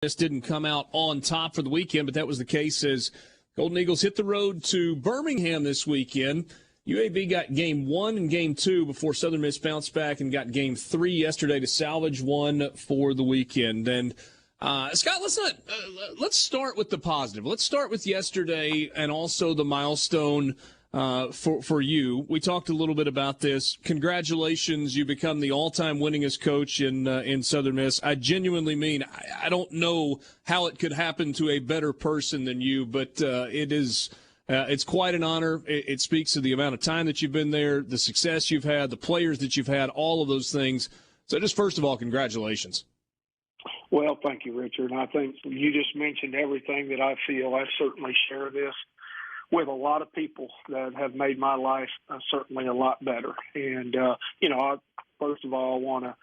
This didn't come out on top for the weekend, but that was the case as Golden Eagles hit the road to Birmingham this weekend. UAB got game 1 and game 2 before Southern Miss bounced back and got game 3 yesterday to salvage one for the weekend. And Scott, let's start with the positive. Let's start with yesterday and also the milestone for you. We talked a little bit about this. Congratulations, you become the all-time winningest coach in Southern Miss. I genuinely mean, I don't know how it could happen to a better person than you, but it's quite an honor. It speaks to the amount of time that you've been there, the success you've had, the players that you've had, all of those things. So just first of all, congratulations. Well, thank you, Richard. I think you just mentioned everything that I feel. I certainly share this with a lot of people that have made my life certainly a lot better. And, first of all, I want to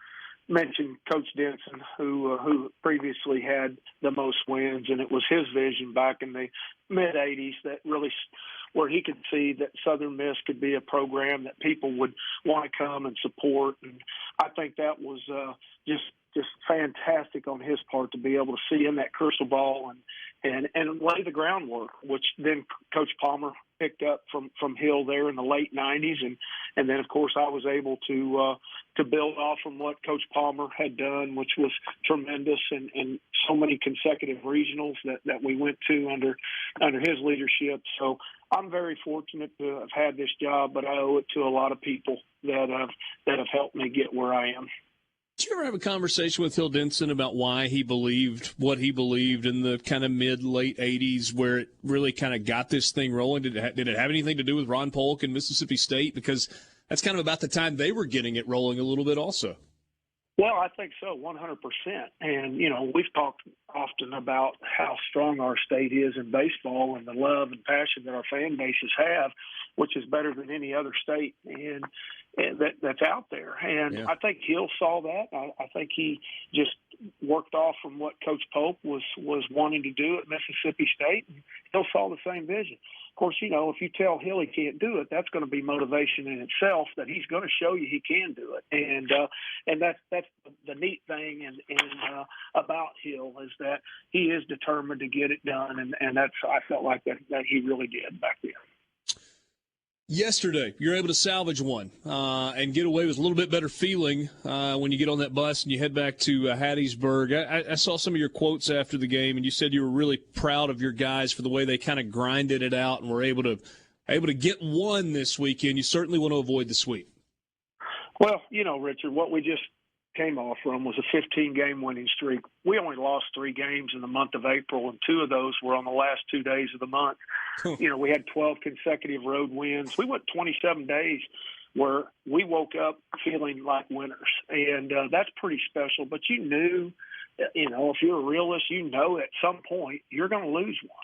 mention Coach Benson, who previously had the most wins, and it was his vision back in the mid-'80s that really where he could see that Southern Miss could be a program that people would want to come and support. And I think that was just fantastic on his part to be able to see in that crystal ball and lay the groundwork, which then Coach Palmer picked up from Hill there in the late 90s. And then, of course, I was able to build off from what Coach Palmer had done, which was tremendous, and so many consecutive regionals that we went to under his leadership. So I'm very fortunate to have had this job, but I owe it to a lot of people that have helped me get where I am. Did you ever have a conversation with Hill Denson about why he believed what he believed in the kind of mid-late 80s where it really kind of got this thing rolling? Did it have anything to do with Ron Polk and Mississippi State? Because that's kind of about the time they were getting it rolling a little bit also. Well, I think so, 100%. And, we've talked often about how strong our state is in baseball and the love and passion that our fan bases have, which is better than any other state and that's out there. And yeah. I think Hill saw that. I think he just worked off from what Coach Pope was wanting to do at Mississippi State. And Hill saw the same vision. Of course, if you tell Hill he can't do it, that's going to be motivation in itself that he's going to show you he can do it. And that's the neat thing about Hill is that he is determined to get it done, and that's I felt like that he really did back then. Yesterday, you're able to salvage one and get away with a little bit better feeling when you get on that bus and you head back to Hattiesburg. I saw some of your quotes after the game, and you said you were really proud of your guys for the way they kind of grinded it out and were able to get one this weekend. You certainly want to avoid the sweep. Well, Richard, what we just came off from was a 15-game winning streak. We only lost 3 games in the month of April, and 2 of those were on the last 2 days of the month. We had 12 consecutive road wins. We went 27 days where we woke up feeling like winners, and that's pretty special. But you knew, if you're a realist, at some point you're going to lose one.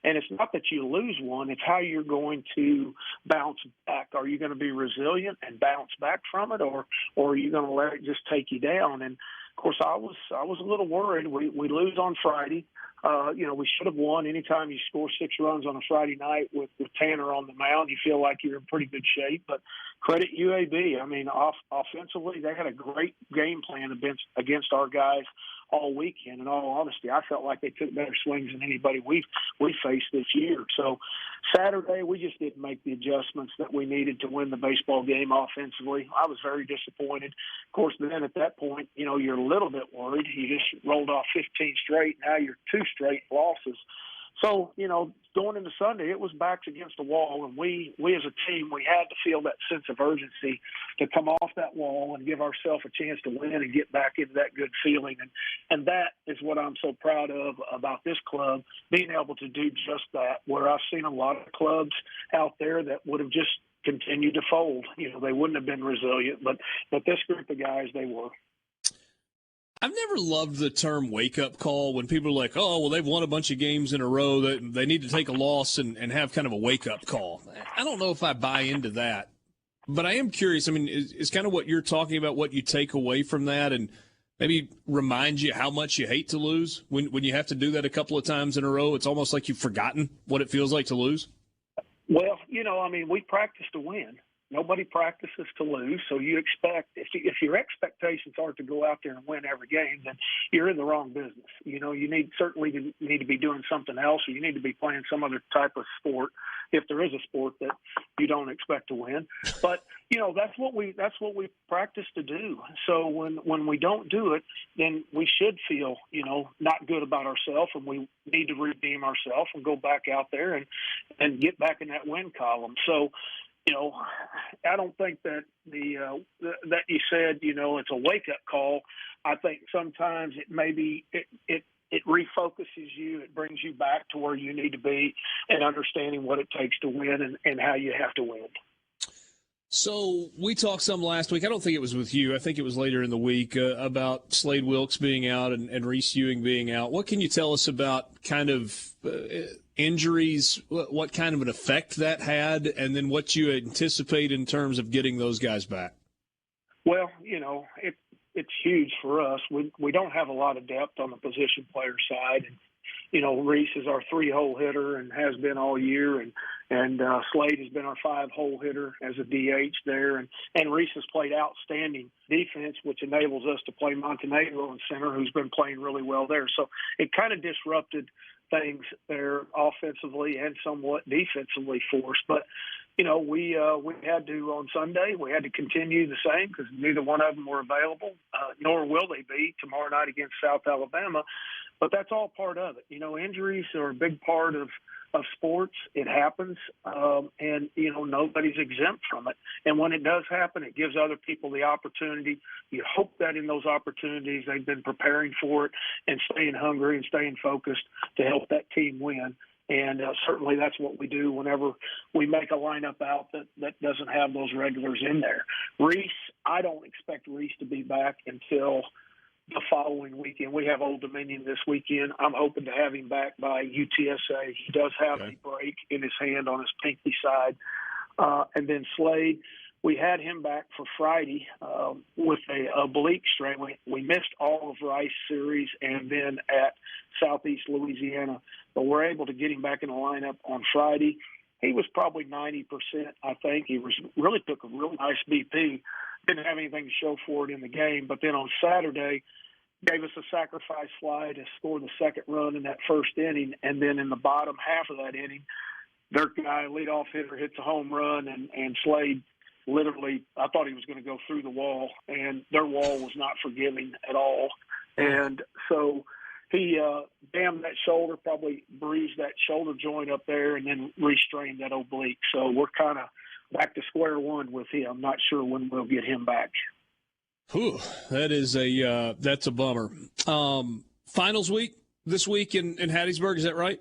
And it's not that you lose one, it's how you're going to bounce back. Are you going to be resilient and bounce back from it, or are you going to let it just take you down? And, of course, I was a little worried. We lose on Friday. We should have won. Anytime you score 6 runs on a Friday night with Tanner on the mound, you feel like you're in pretty good shape. But credit UAB. I mean, offensively, they had a great game plan against our guys all weekend. In all honesty, I felt like they took better swings than anybody we faced this year. So Saturday, we just didn't make the adjustments that we needed to win the baseball game offensively. I was very disappointed. Of course, then at that point, you're a little bit worried. You just rolled off 15 straight. Now you're 2 straight losses. So, going into Sunday, it was backs against the wall, and we as a team, we had to feel that sense of urgency to come off that wall and give ourselves a chance to win and get back into that good feeling. And that is what I'm so proud of about this club, being able to do just that, where I've seen a lot of clubs out there that would have just continued to fold. They wouldn't have been resilient, but this group of guys, they were. I've never loved the term wake-up call when people are like, oh, well, they've won a bunch of games in a row, that they need to take a loss and have kind of a wake-up call. I don't know if I buy into that, but I am curious. I mean, is kind of what you're talking about what you take away from that and maybe remind you how much you hate to lose when you have to do that a couple of times in a row? It's almost like you've forgotten what it feels like to lose. Well, we practice to win. Nobody practices to lose, so you expect if your expectations are to go out there and win every game, then you're in the wrong business. You need to be doing something else, or you need to be playing some other type of sport if there is a sport that you don't expect to win. But that's what we practice to do. So when we don't do it, then we should feel not good about ourselves, and we need to redeem ourselves and go back out there and get back in that win column. So. I don't think that that you said, it's a wake-up call. I think sometimes it refocuses you. It brings you back to where you need to be and understanding what it takes to win and how you have to win. So we talked some last week. I don't think it was with you. I think it was later in the week about Slade Wilkes being out and Reese Ewing being out. What can you tell us about kind of injuries, what kind of an effect that had, and then what you anticipate in terms of getting those guys back? Well, it's huge for us. We don't have a lot of depth on the position player side. And, Reese is our 3-hole hitter and has been all year, and Slade has been our 5-hole hitter as a DH there. And Reese has played outstanding defense, which enables us to play Montenegro in center, who's been playing really well there. So it kind of disrupted things there offensively and somewhat defensively for us. But, we had to, on Sunday, we had to continue the same because neither one of them were available, nor will they be tomorrow night against South Alabama. But that's all part of it. Injuries are a big part of sports. It happens, and, nobody's exempt from it. And when it does happen, it gives other people the opportunity. You hope that in those opportunities they've been preparing for it and staying hungry and staying focused to help that team win. And certainly that's what we do whenever we make a lineup out that doesn't have those regulars in there. Reese, I don't expect Reese to be back until the following weekend. We have Old Dominion this weekend. I'm hoping to have him back by UTSA. He does have a break in his hand on his pinky side. And then Slade, we had him back for Friday with a oblique strain. We missed all of Rice series and then at Southeast Louisiana, but we're able to get him back in the lineup on Friday. He was probably 90%, I think. He really took a real nice BP. Didn't have anything to show for it in the game. But then on Saturday, gave us a sacrifice fly to score the second run in that first inning. And then in the bottom half of that inning, their guy, leadoff hitter, hits a home run, and Slade literally, I thought he was going to go through the wall, and their wall was not forgiving at all. And so he damned that shoulder, probably bruised that shoulder joint up there, and then restrained that oblique. So we're kind of back to square one with him. I'm not sure when we'll get him back. Whew, that's a bummer. Finals week this week in Hattiesburg, is that right?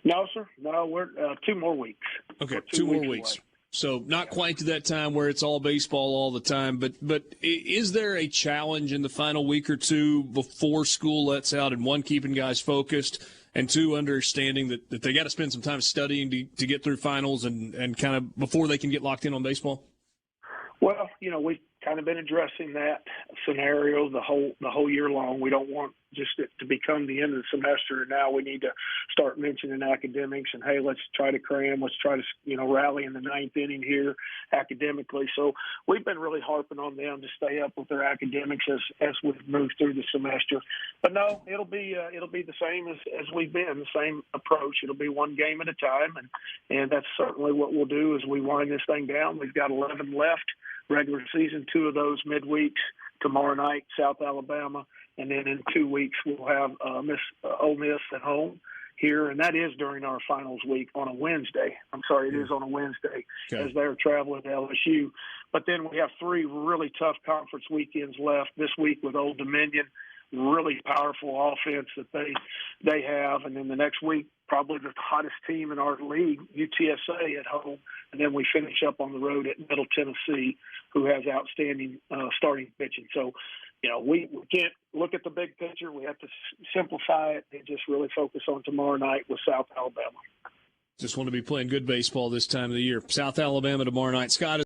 No, sir. No, we're 2 more weeks. Okay, 2 more weeks. Away. So not quite to that time where it's all baseball all the time, but is there a challenge in the final week or two before school lets out, and one, keeping guys focused, and two, understanding that they got to spend some time studying to get through finals and kind of before they can get locked in on baseball? Well, we've kind of been addressing that scenario the whole year long. We don't want just it to become the end of the semester. Now we need to start mentioning academics and, hey, let's try to cram. Let's try to, rally in the 9th inning here academically. So we've been really harping on them to stay up with their academics as we've moved through the semester. But no, it'll be the same as we've been, the same approach. It'll be one game at a time, and that's certainly what we'll do as we wind this thing down. We've got 11 left. Regular season, 2 of those midweeks, tomorrow night, South Alabama, and then in 2 weeks we'll have Ole Miss at home here, and that is during our finals week on a Wednesday. I'm sorry, it is on a Wednesday as they're traveling to LSU. But then we have 3 really tough conference weekends left this week with Old Dominion, really powerful offense that they have, and then the next week probably the hottest team in our league, UTSA at home, and then we finish up on the road at Middle Tennessee, who has outstanding starting pitching. So, we can't look at the big picture. We have to simplify it and just really focus on tomorrow night with South Alabama. Just want to be playing good baseball this time of the year. South Alabama tomorrow night. Scott,